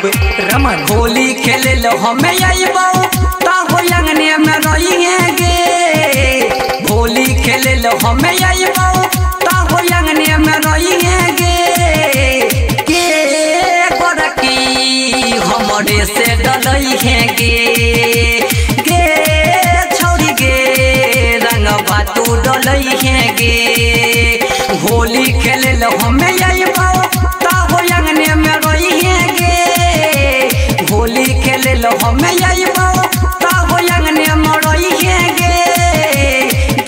उर्फ रमन। होली खेले लो हमें आइबो ताहो अंगने में रहिए गे। होली खेले लो हमें आइबो ताहो अंगने में रहिए गे। के गोरकी हमरे से डलई है गे। गे छोड़ी गे रंग बातू डलई है गे। होली खेले लो हमें आइबो ताहो अंगने में रहिए गे। होली खेले लो हमें आइबो ताहो अंगने में रहिए गे।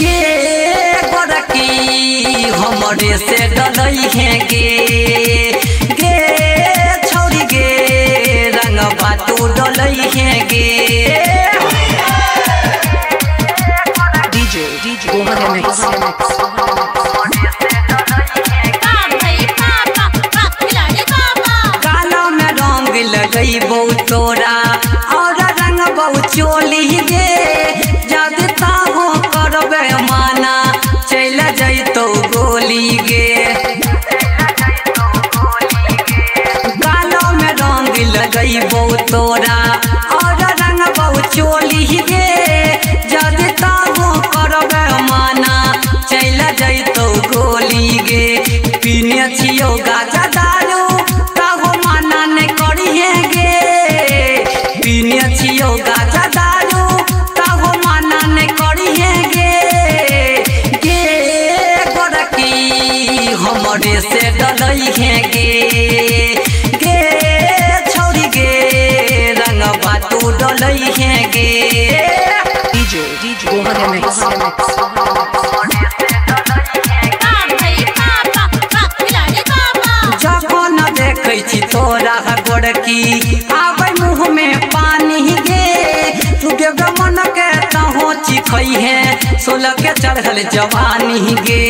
गे गोरकी हमरे से डलई है गे। गे छोड़ी गे रंग बातू डलई है गे। DJ Gohan MX। लगई बहु तोरा और रंग बहु चोली गे। जब ताहो करबे माना चल जैतो गोली गे। गालों में रंग लगई बहु तोरा और रंग बहु चोली गे। जब ताहो करबे माना चल जैतो गोली गे। पीने छियो गाजा दारू ताहो माना ने करिए गे। पीने छियो गाजा दारू ताहो माना ने करिए गे। गे गोरकी हमरे से डलई है गे। गे छोड़ी गे रंग बातू डलई है गे। DJ Gohan MX। जखन देखै छी तोरा गोरकी आबै मुँह में पानी गे। तू देव मन के तहो चिखै है 16 के चढ़ल जवानी गे।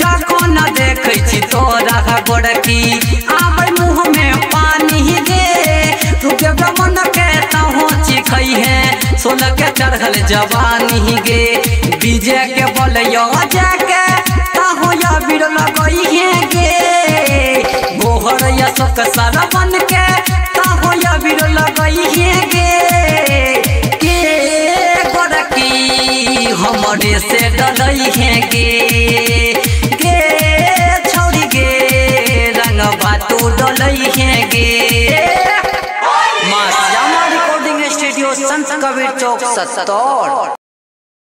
जखन देखै छी तोरा गोरकी आबै मुँह में पानी गे। तू देव मन के तहो चिखै है 16 के चढ़ल जवानी गे। डीजे के बोलियो जाके ताहो या बीर लगई है गे। गोहर या सक सारा बन के ताहो या बीर लगई है गे। के गोरकी हमरे से डलई है गे। गे छोड़ी गे रंग बातू डलई है गे। मां श्यामा रिकॉर्डिंग स्टूडियो संत कबीर चौक 70।